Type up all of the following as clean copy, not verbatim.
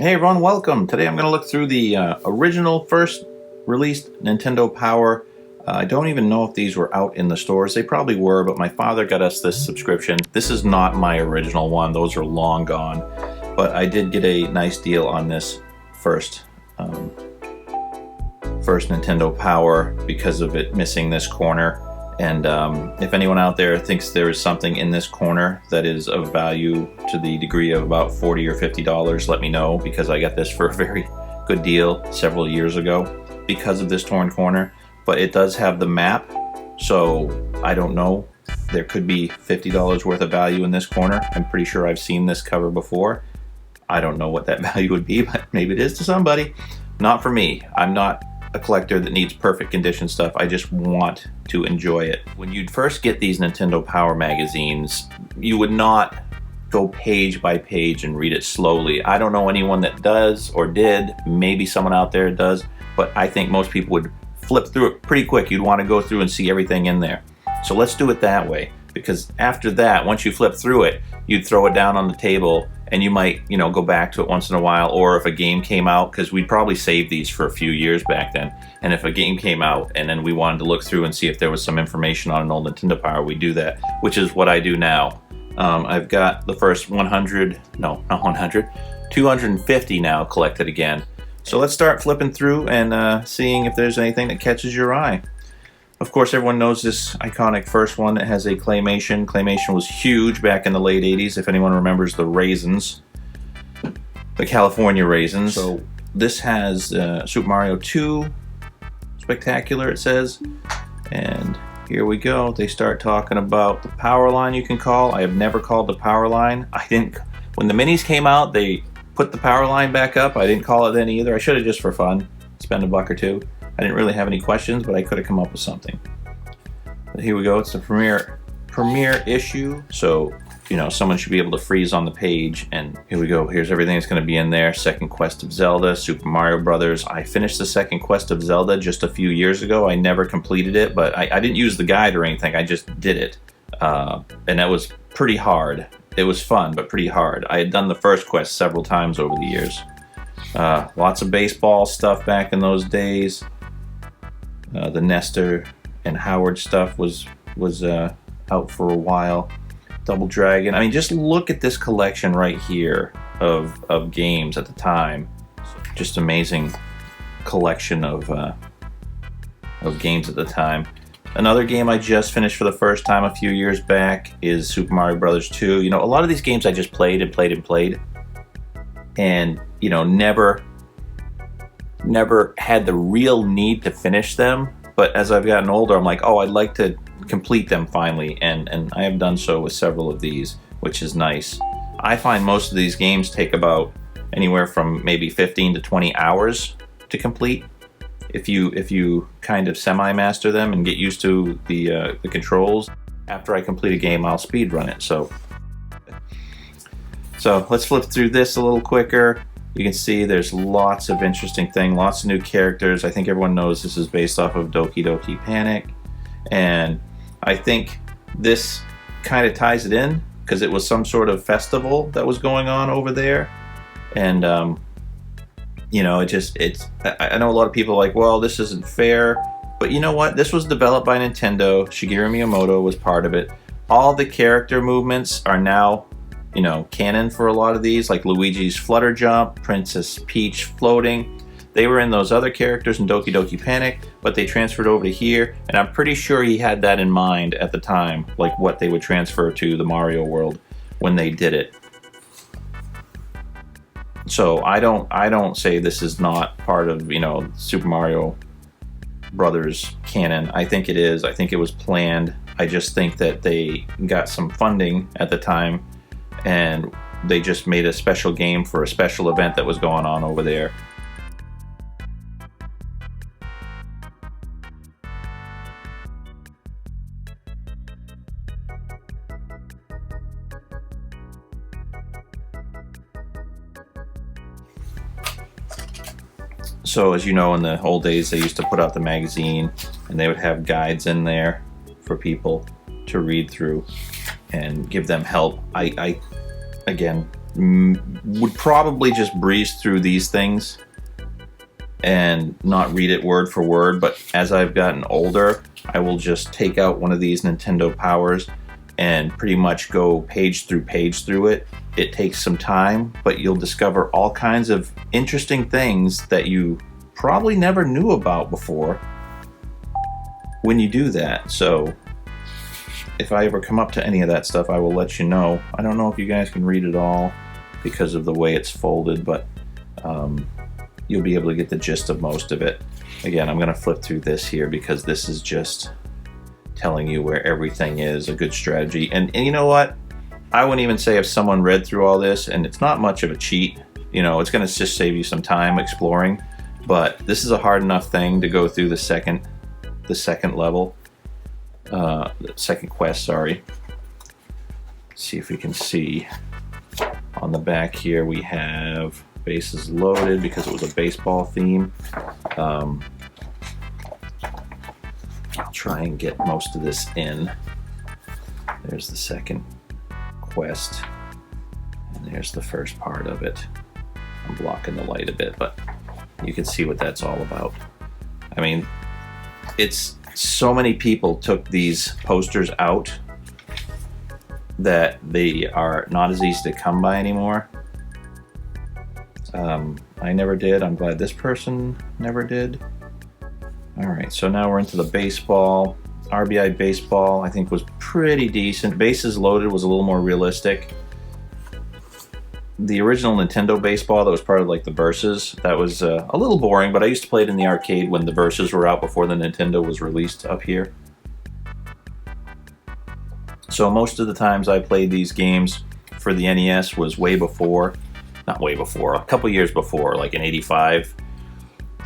Hey everyone, welcome! Today I'm going to look through the original first released Nintendo Power. I don't even know if these were out in the stores. They probably were, but my father got us this subscription. This is not my original one. Those are long gone. But I did get a nice deal on this first Nintendo Power because of it missing this corner. And if anyone out there thinks there is something in this corner that is of value to the degree of about $40 or $50, let me know, because I got this for a very good deal several years ago because of this torn corner. But it does have the map, so I don't know. There could be $50 worth of value in this corner. I'm pretty sure I've seen this cover before. I don't know what that value would be, but maybe it is to somebody. Not for me. I'm not a collector that needs perfect condition stuff. I just want to enjoy it. When you'd first get these Nintendo Power magazines, you would not go page by page and read it slowly. I don't know anyone that does or did. Maybe someone out there does, but I think most people would flip through it pretty quick. You'd want to go through and see everything in there. So let's do it that way, because after that, once you flip through it, you'd throw it down on the table and you might, go back to it once in a while, or if a game came out, because we'd probably save these for a few years back then, and if a game came out and then we wanted to look through and see if there was some information on an old Nintendo Power, we'd do that, which is what I do now. I've got the first 250 now collected again. So let's start flipping through and seeing if there's anything that catches your eye. Of course, everyone knows this iconic first one that has a claymation. Claymation was huge back in the late 80s, if anyone remembers the raisins. The California raisins. So this has Super Mario 2 Spectacular, it says. And here we go. They start talking about the power line you can call. I have never called the power line. When the minis came out, they put the power line back up. I didn't call it then either. I should have, just for fun, spend $1 or $2. I didn't really have any questions, but I could have come up with something. But here we go. It's the premiere issue, so someone should be able to freeze on the page. And here we go. Here's everything that's going to be in there. Second Quest of Zelda, Super Mario Brothers. I finished the Second Quest of Zelda just a few years ago. I never completed it, but I didn't use the guide or anything. I just did it, and that was pretty hard. It was fun, but pretty hard. I had done the first quest several times over the years. Lots of baseball stuff back in those days. The Nestor and Howard stuff was out for a while. Double Dragon. I mean, just look at this collection right here of games at the time. Just amazing collection of games at the time. Another game I just finished for the first time a few years back is Super Mario Brothers 2. A lot of these games I just played and played and played, and never had the real need to finish them. But as I've gotten older, I'm like, oh, I'd like to complete them finally, and I have done so with several of these, which is nice. I find most of these games take about anywhere from maybe 15 to 20 hours to complete. If you kind of semi-master them and get used to the controls. After I complete a game, I'll speed run it. So let's flip through this a little quicker. You can see there's lots of interesting things, lots of new characters. I think everyone knows this is based off of Doki Doki Panic, and I think this kind of ties it in because it was some sort of festival that was going on over there, and I know a lot of people are like, well, this isn't fair, but you know what? This was developed by Nintendo. Shigeru Miyamoto was part of it. All the character movements are now canon for a lot of these, like Luigi's flutter jump, Princess Peach floating. They were in those other characters in Doki Doki Panic, but they transferred over to here, and I'm pretty sure he had that in mind at the time, like what they would transfer to the Mario world when they did it. So I don't say this is not part of Super Mario Brothers canon. I think it is. I think it was planned. I just think that they got some funding at the time, and they just made a special game for a special event that was going on over there. So as you know, in the old days, they used to put out the magazine, and they would have guides in there for people to read through and give them help. Again, would probably just breeze through these things and not read it word for word, but as I've gotten older, I will just take out one of these Nintendo Powers and pretty much go page through it. It takes some time, but you'll discover all kinds of interesting things that you probably never knew about before when you do that. So if I ever come up to any of that stuff, I will let you know. I don't know if you guys can read it all because of the way it's folded, but you'll be able to get the gist of most of it. Again, I'm going to flip through this here because this is just telling you where everything is, a good strategy. And you know what? I wouldn't even say if someone read through all this, and it's not much of a cheat, you know, it's going to just save you some time exploring, but this is a hard enough thing to go through the second level, the second quest, sorry. Let's see if we can see on the back here we have bases loaded because it was a baseball theme. I'll try and get most of this in. There's the second quest, and there's the first part of it. I'm blocking the light a bit, but you can see what that's all about. I mean, it's so many people took these posters out that they are not as easy to come by anymore. I never did. I'm glad this person never did. Alright, so now we're into the baseball. RBI baseball, I think, was pretty decent. Bases loaded was a little more realistic. The original Nintendo baseball that was part of like the Versus, that was a little boring, but I used to play it in the arcade when the Versus were out before the Nintendo was released up here. So most of the times I played these games for the NES was way before, not way before, a couple years before, like in '85.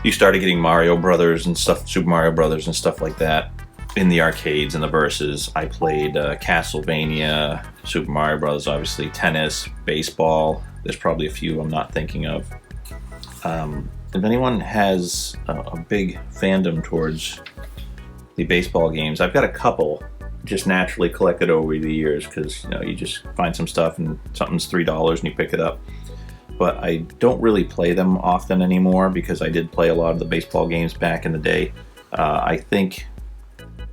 You started getting Mario Brothers and stuff, Super Mario Brothers and stuff like that in the arcades and the Versus. I played Castlevania, Super Mario Brothers, obviously, tennis, baseball. There's probably a few I'm not thinking of. If anyone has a big fandom towards the baseball games, I've got a couple just naturally collected over the years because, you know, you just find some stuff and something's $3 and you pick it up. But I don't really play them often anymore because I did play a lot of the baseball games back in the day. I think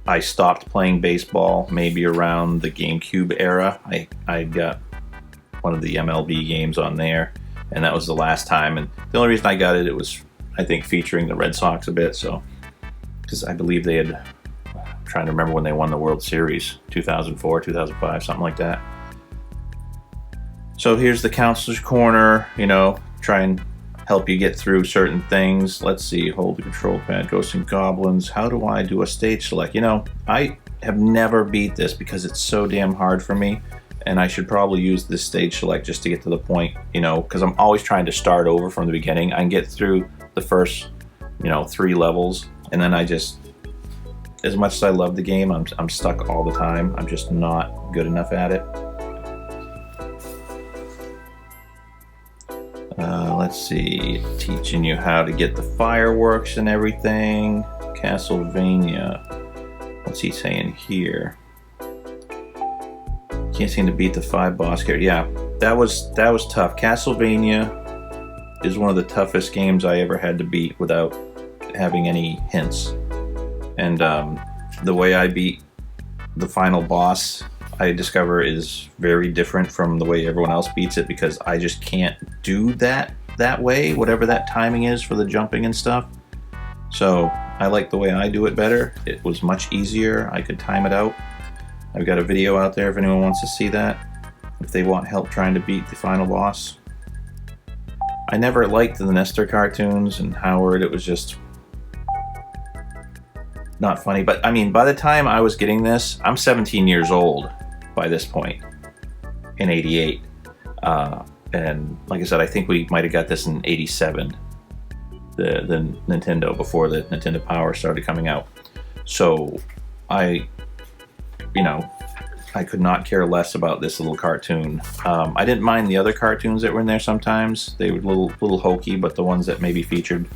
I stopped playing baseball maybe around the GameCube era. I got one of the MLB games on there, and that was the last time. And the only reason I got it, it was, I think, featuring the Red Sox a bit. So, because I believe they had, I'm trying to remember when they won the World Series, 2004, 2005, something like that. So here's the counselor's corner, you know, try and help you get through certain things. Let's see, hold the control pad, Ghosts and Goblins. How do I do a stage select? You know, I have never beat this because it's so damn hard for me, and I should probably use this stage select just to get to the point, you know, because I'm always trying to start over from the beginning. I can get through the first, you know, 3 levels, and then I just, as much as I love the game, I'm stuck all the time. I'm just not good enough at it. Let's see, teaching you how to get the fireworks and everything. Castlevania. What's he saying here? Can't seem to beat the 5 boss characters. Yeah, that was tough. Castlevania is one of the toughest games I ever had to beat without having any hints. And the way I beat the final boss, I discover, is very different from the way everyone else beats it because I just can't do that way, whatever that timing is for the jumping and stuff. So I like the way I do it better. It was much easier. I could time it out. I've got a video out there if anyone wants to see that, if they want help trying to beat the final boss. I never liked the Nestor cartoons and Howard. It was just not funny. But I mean, by the time I was getting this, I'm 17 years old by this point in '88. And like I said, I think we might have got this in '87, the Nintendo, before the Nintendo Power started coming out. So I could not care less about this little cartoon. I didn't mind the other cartoons that were in there sometimes. They were a little hokey, but the ones that maybe featured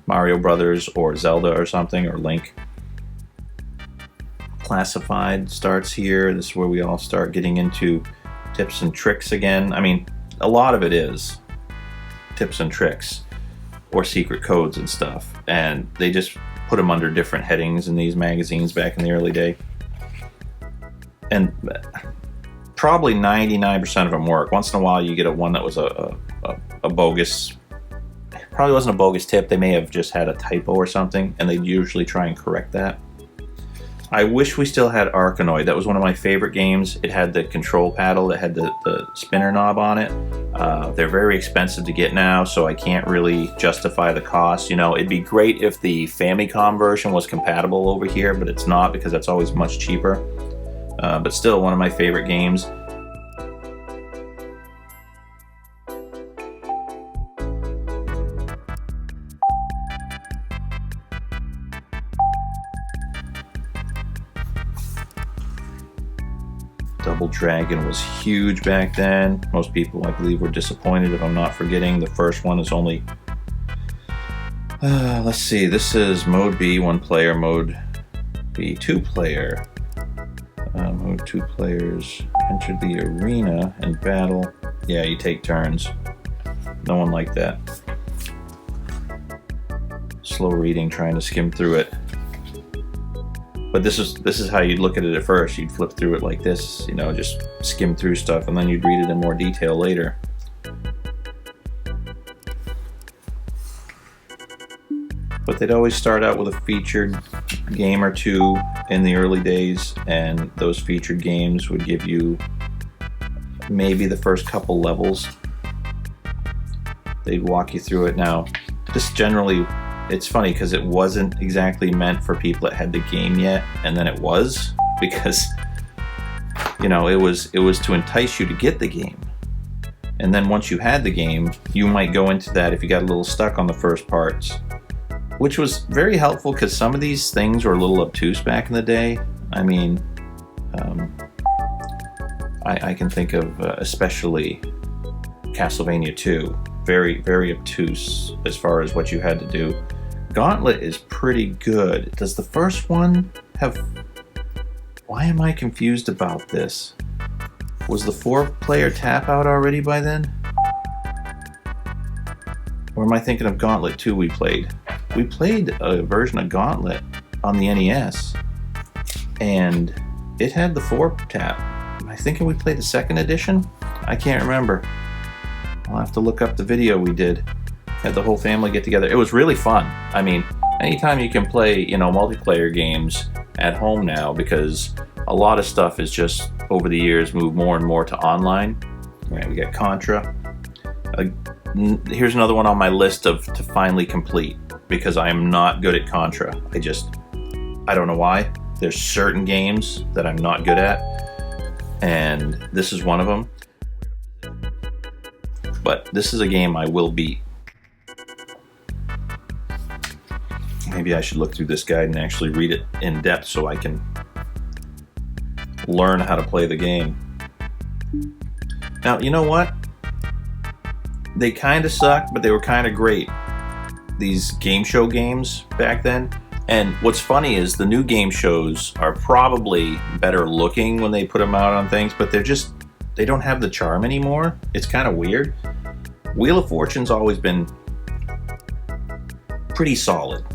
Mario Brothers or Zelda or something, or Link. Classified starts here. This is where we all start getting into tips and tricks again. I mean, a lot of it is tips and tricks or secret codes and stuff, and they just put them under different headings in these magazines back in the early day. And probably 99% of them work. Once in a while you get one that was a bogus, probably wasn't a bogus tip, they may have just had a typo or something, and they'd usually try and correct that. I wish we still had Arkanoid. That was one of my favorite games. It had the control paddle that had the spinner knob on it. They're very expensive to get now, so I can't really justify the cost. You know, it'd be great if the Famicom version was compatible over here, but it's not, because that's always much cheaper. But still, one of my favorite games. Double Dragon was huge back then. Most people, I believe, were disappointed, if I'm not forgetting. The first one is only, let's see, this is Mode B, 1 player, Mode B, 2 player. Mode 2 players enter the arena and battle. Yeah, you take turns. No one liked that. Slow reading, trying to skim through it. But this is how you'd look at it at first. You'd flip through it like this, you know, just skim through stuff, and then you'd read it in more detail later. But they'd always start out with a featured game or two in the early days, and those featured games would give you maybe the first couple levels. They'd walk you through it. Now, this generally, it's funny because it wasn't exactly meant for people that had the game yet, and then it was, because, you know, it was to entice you to get the game. And then once you had the game, you might go into that if you got a little stuck on the first parts, which was very helpful because some of these things were a little obtuse back in the day. I mean, I can think of especially Castlevania 2, very, very obtuse as far as what you had to do. Gauntlet is pretty good. Does the first one have... Why am I confused about this? Was the 4-player tap out already by then? Or am I thinking of Gauntlet 2 we played? We played a version of Gauntlet on the NES, and it had the 4-tap. Am I thinking we played the 2nd edition? I can't remember. I'll have to look up the video we did. Had the whole family get together. It was really fun. I mean, anytime you can play, you know, multiplayer games at home now, because a lot of stuff is just, over the years, moved more and more to online. All right, we got Contra. Here's another one on my list to finally complete, because I am not good at Contra. I don't know why. There's certain games that I'm not good at, and this is one of them. But this is a game I will beat. Maybe I should look through this guide and actually read it in depth so I can learn how to play the game. Now, you know what? They kind of sucked, but they were kind of great. These game show games back then. And what's funny is the new game shows are probably better looking when they put them out on things, but they don't have the charm anymore. It's kind of weird. Wheel of Fortune's always been pretty solid,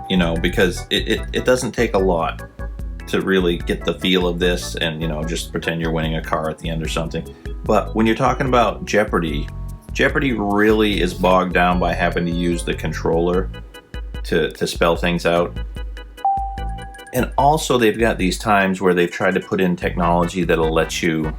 you know, because it doesn't take a lot to really get the feel of this and, you know, just pretend you're winning a car at the end or something. But when you're talking about Jeopardy really is bogged down by having to use the controller to spell things out. And also they've got these times where they've tried to put in technology that'll let you,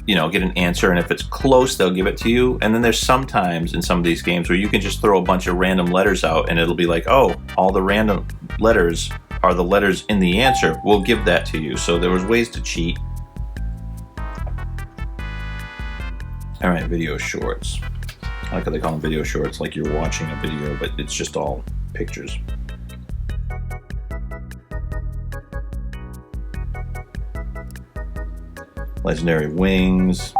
you know, get an answer, and if it's close, they'll give it to you. And then there's some times in some of these games where you can just throw a bunch of random letters out and it'll be like, oh, all the random letters are the letters in the answer. We'll give that to you. So there was ways to cheat. All right, video shorts. I like how they call them video shorts, like you're watching a video, but it's just all pictures. Legendary Wings,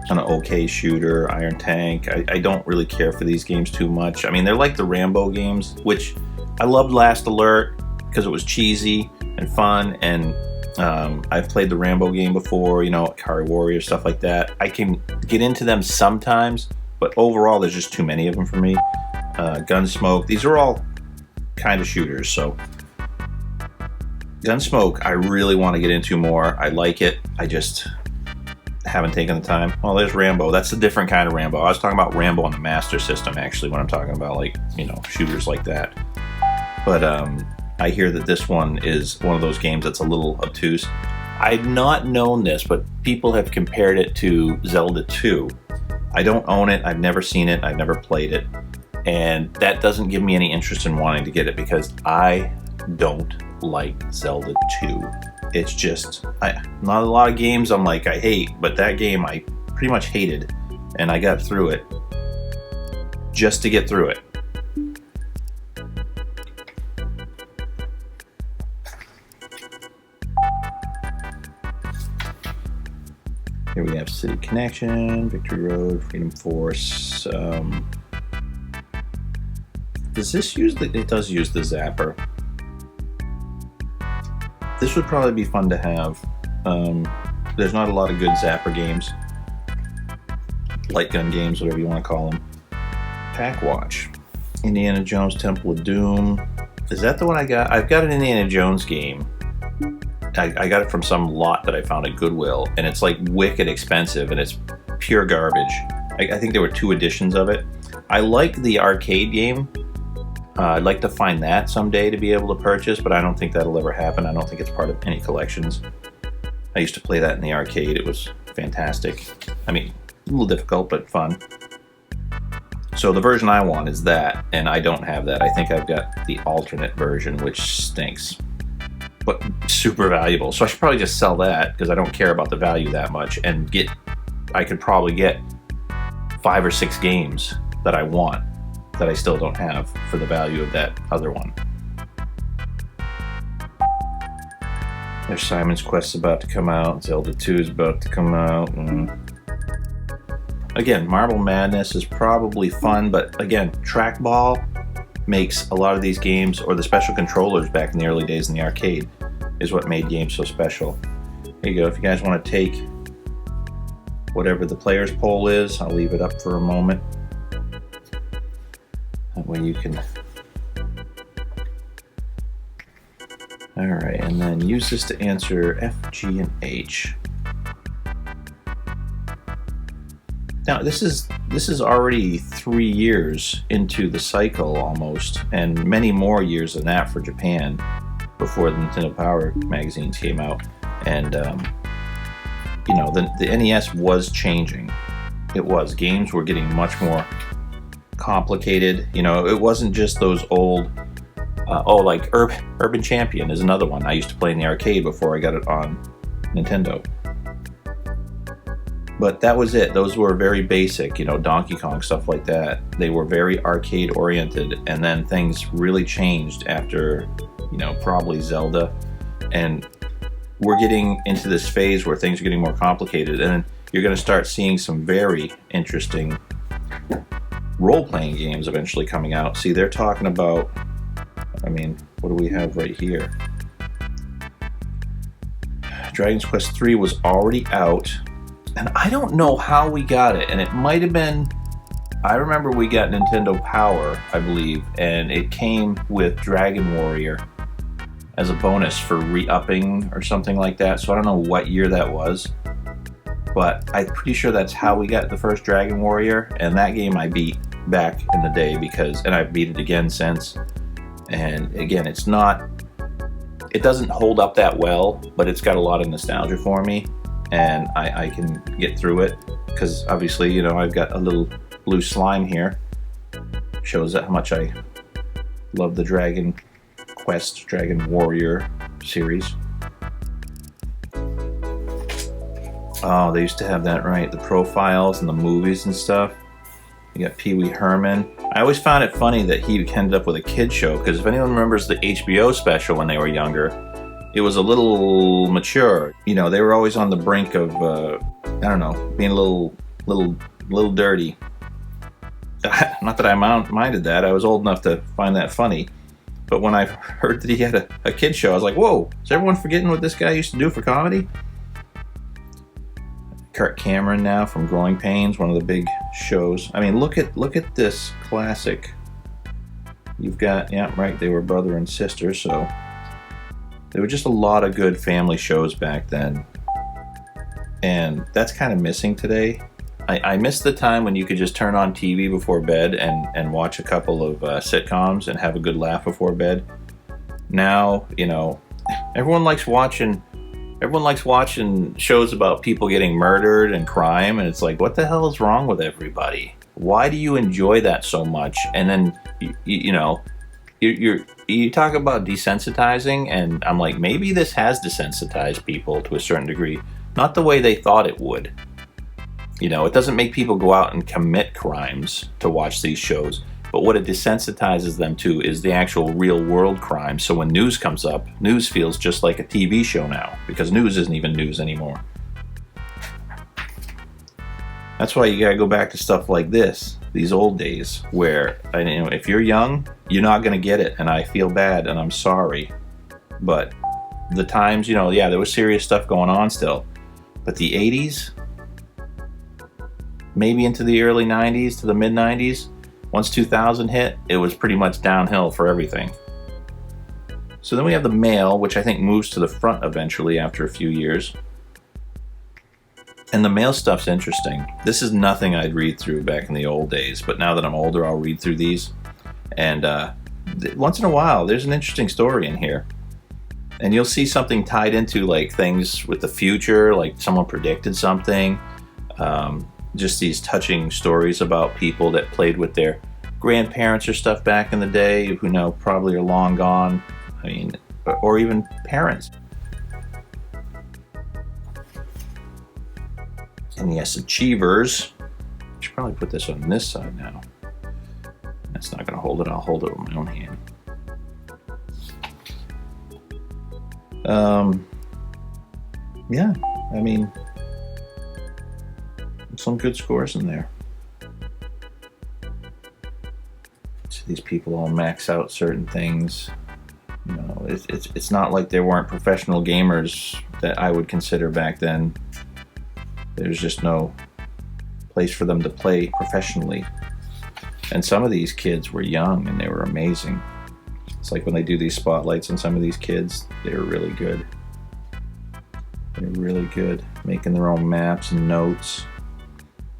an okay shooter, Iron Tank. I don't really care for these games too much. I mean, they're like the Rambo games, which I loved Last Alert because it was cheesy and fun, and I've played the Rambo game before, Akari Warrior, stuff like that. I can get into them sometimes, but overall there's just too many of them for me. Gunsmoke, these are all kind of shooters, so Gunsmoke I really want to get into more. I like it, I just haven't taken the time. Well, there's Rambo. That's a different kind of Rambo. I was talking about Rambo on the Master System, actually, when I'm talking about, like, shooters like that. But I hear that this one is one of those games that's a little obtuse. I've not known this, but people have compared it to Zelda 2. I don't own it. I've never seen it. I've never played it. And that doesn't give me any interest in wanting to get it because I don't like Zelda 2. It's just, not a lot of games I'm like, I hate, but that game I pretty much hated. And I got through it just to get through it. Here we have City Connection, Victory Road, Freedom Force. Does this use the... It does use the zapper. This would probably be fun to have. There's not a lot of good zapper games. Light gun games, whatever you want to call them. Pack Watch. Indiana Jones Temple of Doom. Is that the one I got? I've got an Indiana Jones game. I got it from some lot that I found at Goodwill, and it's like wicked expensive, and it's pure garbage. I think there were 2 editions of it. I like the arcade game. I'd like to find that someday to be able to purchase, but I don't think that'll ever happen. I don't think it's part of any collections. I used to play that in the arcade. It was fantastic. I mean, a little difficult, but fun. So the version I want is that, and I don't have that. I think I've got the alternate version, which stinks, but super valuable. So I should probably just sell that because I don't care about the value that much, and I could probably get 5 or 6 games that I want that I still don't have for the value of that other one. There's Simon's Quest about to come out. Zelda 2 is about to come out. Again, Marble Madness is probably fun, but again, trackball makes a lot of these games, or the special controllers back in the early days in the arcade, is what made games so special. Here you go. If you guys want to take whatever the player's poll is, I'll leave it up for a moment. That way you can... Alright, and then use this to answer F, G, and H. Now, this is already 3 years into the cycle almost, and many more years than that for Japan before the Nintendo Power magazines came out. And, the NES was changing. It was. Games were getting much more complicated. It wasn't just those old... like Urban Champion is another one I used to play in the arcade before I got it on Nintendo. But that was it. Those were very basic, Donkey Kong, stuff like that. They were very arcade oriented, and then things really changed after, probably Zelda. And we're getting into this phase where things are getting more complicated, and you're going to start seeing some very interesting role-playing games eventually coming out. See, they're talking about, what do we have right here? Dragon's Quest 3 was already out, and I don't know how we got it, and it might have been... I remember we got Nintendo Power, I believe, and it came with Dragon Warrior as a bonus for re-upping or something like that, so I don't know what year that was, but I'm pretty sure that's how we got the first Dragon Warrior, and that game I beat back in the day and I've beat it again since. And again, it doesn't hold up that well, but it's got a lot of nostalgia for me, and I can get through it, because obviously, I've got a little blue slime here. Shows how much I love the Dragon Quest, Dragon Warrior series. Oh, they used to have that, right? The profiles and the movies and stuff. You got Pee Wee Herman. I always found it funny that he ended up with a kid show, because if anyone remembers the HBO special when they were younger, it was a little mature. They were always on the brink of, being a little dirty. Not that I minded that. I was old enough to find that funny. But when I heard that he had a kid show, I was like, whoa, is everyone forgetting what this guy used to do for comedy? Kirk Cameron now from Growing Pains, one of the big shows. I mean, look at this classic. You've got, yeah, right, they were brother and sister, so there were just a lot of good family shows back then. And that's kind of missing today. I miss the time when you could just turn on TV before bed and watch a couple of sitcoms and have a good laugh before bed. Now, you know, everyone likes watching shows about people getting murdered and crime, and it's like, what the hell is wrong with everybody? Why do you enjoy that so much? And then you talk about desensitizing, and I'm like, maybe this has desensitized people to a certain degree, not the way they thought it would. You know, it doesn't make people go out and commit crimes to watch these shows, but what it desensitizes them to is the actual real world crime. So when news comes up, news feels just like a TV show now, because news isn't even news anymore. That's why you gotta go back to stuff like this, these old days, where, you know, if you're young, you're not gonna get it, and I feel bad, and I'm sorry. But the times, you know, yeah, there was serious stuff going on still, but the 80s, maybe into the early 90s to the mid 90s, once 2000 hit, it was pretty much downhill for everything. So then we have the mail, which I think moves to the front eventually after a few years. And the mail stuff's interesting. This is nothing I'd read through back in the old days, but now that I'm older, I'll read through these. And once in a while, there's an interesting story in here. And you'll see something tied into like things with the future, like someone predicted something. Just these touching stories about people that played with their grandparents or stuff back in the day, who now probably are long gone. I mean, or even parents. And yes, Achievers. I should probably put this on this side now. That's not going to hold it. I'll hold it with my own hand. Yeah, I mean, some good scores in there. So these people all max out certain things. You know, it's not like there weren't professional gamers that I would consider back then. There's just no place for them to play professionally. And some of these kids were young and they were amazing. It's like when they do these spotlights on some of these kids, they're really good. They're really good, making their own maps and notes.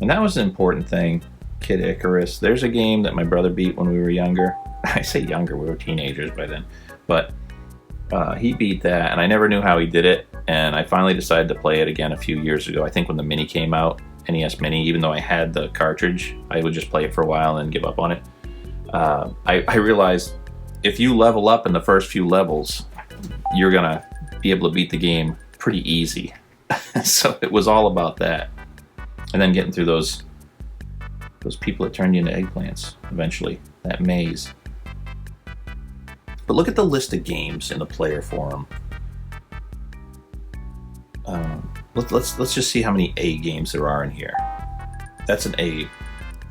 And that was an important thing. Kid Icarus. There's a game that my brother beat when we were younger. I say younger, we were teenagers by then. But he beat that, and I never knew how he did it. And I finally decided to play it again a few years ago. I think when the Mini came out, NES Mini, even though I had the cartridge, I would just play it for a while and give up on it. I realized if you level up in the first few levels, you're gonna be able to beat the game pretty easy. So it was all about that. And then getting through those people that turned you into eggplants eventually, that maze. But look at the list of games in the player forum. Let's just see how many A games there are in here. That's an A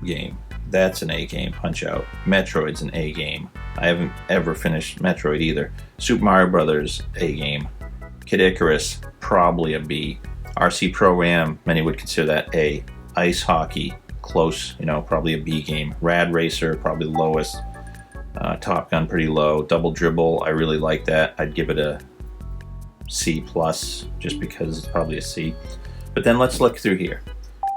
game. That's an A game. Punch Out. Metroid's an A game. I haven't ever finished Metroid either. Super Mario Brothers, A game. Kid Icarus, probably a B. RC Pro-Am, many would consider that A. Ice Hockey, close, you know, probably a B game. Rad Racer, probably the lowest. Top Gun, pretty low. Double Dribble, I really like that. I'd give it a C+, just because it's probably a C. But then let's look through here.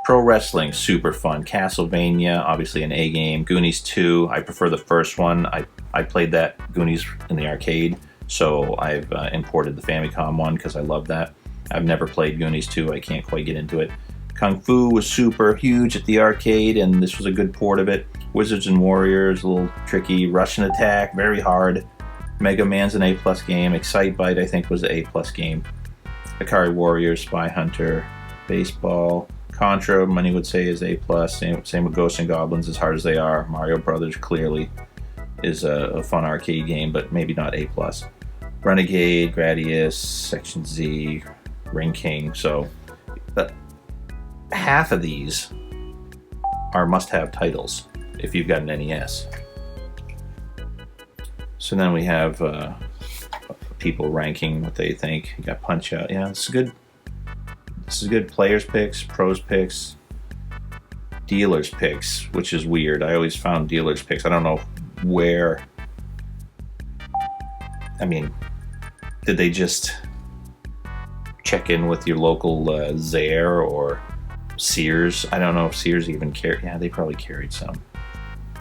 Pro Wrestling, super fun. Castlevania, obviously an A game. Goonies 2, I prefer the first one. I played that Goonies in the arcade, so I've imported the Famicom one because I love that. I've never played Goonies 2, I can't quite get into it. Kung Fu was super huge at the arcade, and this was a good port of it. Wizards and Warriors, a little tricky. Russian Attack, very hard. Mega Man's an A+ game. Excitebike, I think, was the A+ game. Akari Warriors, Spy Hunter, Baseball. Contra, many would say, is A+. Same with Ghosts and Goblins, as hard as they are. Mario Brothers, clearly, is a fun arcade game, but maybe not A+. Renegade, Gradius, Section Z, Ring King. So half of these are must-have titles if you've got an NES. So then we have people ranking what they think. You got Punch Out. Yeah, this is good. This is good. Players picks, pros picks, dealers picks, which is weird. I always found dealers picks. I don't know where. I mean, did they just check in with your local Zayre or Sears? I don't know if Sears even carried. Yeah, they probably carried some.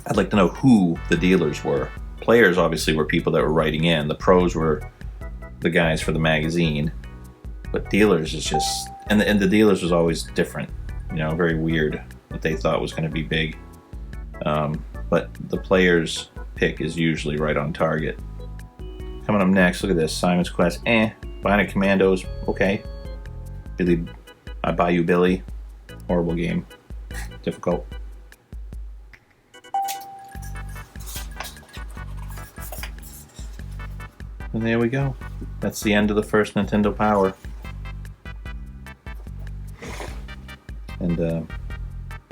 I'd like to know who the dealers were. Players obviously were people that were writing in. The pros were the guys for the magazine. But dealers is just, and the dealers was always different. You know, very weird what they thought was going to be big. But the players pick is usually right on target. Coming up next, look at this. Simon's Quest. Bionic Commandos. Okay. Billy, I Buy You Billy. Horrible game. Difficult. And there we go. That's the end of the first Nintendo Power. And,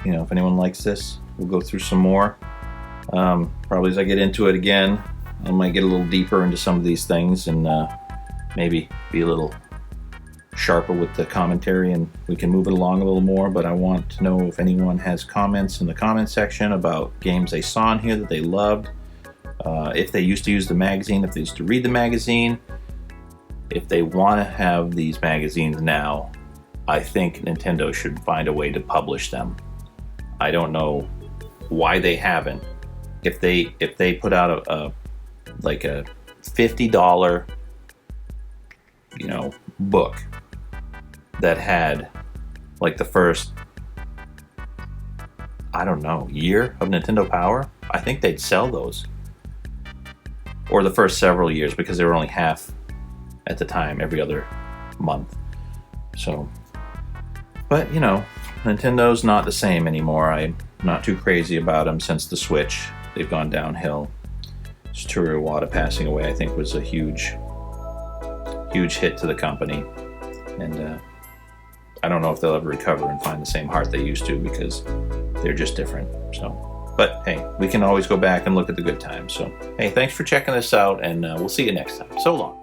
you know, if anyone likes this, we'll go through some more. Probably as I get into it again, I might get a little deeper into some of these things and maybe be a little sharper with the commentary, and we can move it along a little more. But I want to know if anyone has comments in the comment section about games they saw in here that they loved. If they used to use the magazine, if they used to read the magazine, if they want to have these magazines now, I think Nintendo should find a way to publish them. I don't know why they haven't. If they put out a $50, you know, book that had like the first, I don't know, year of Nintendo Power, I think they'd sell those. Or the first several years, because they were only half at the time, every other month. So, but you know, Nintendo's not the same anymore. I'm not too crazy about them since the Switch. They've gone downhill. Satoru Iwata passing away, I think, was a huge hit to the company. And I don't know if they'll ever recover and find the same heart they used to, because they're just different. So. But hey, we can always go back and look at the good times. So hey, thanks for checking this out, and we'll see you next time. So long.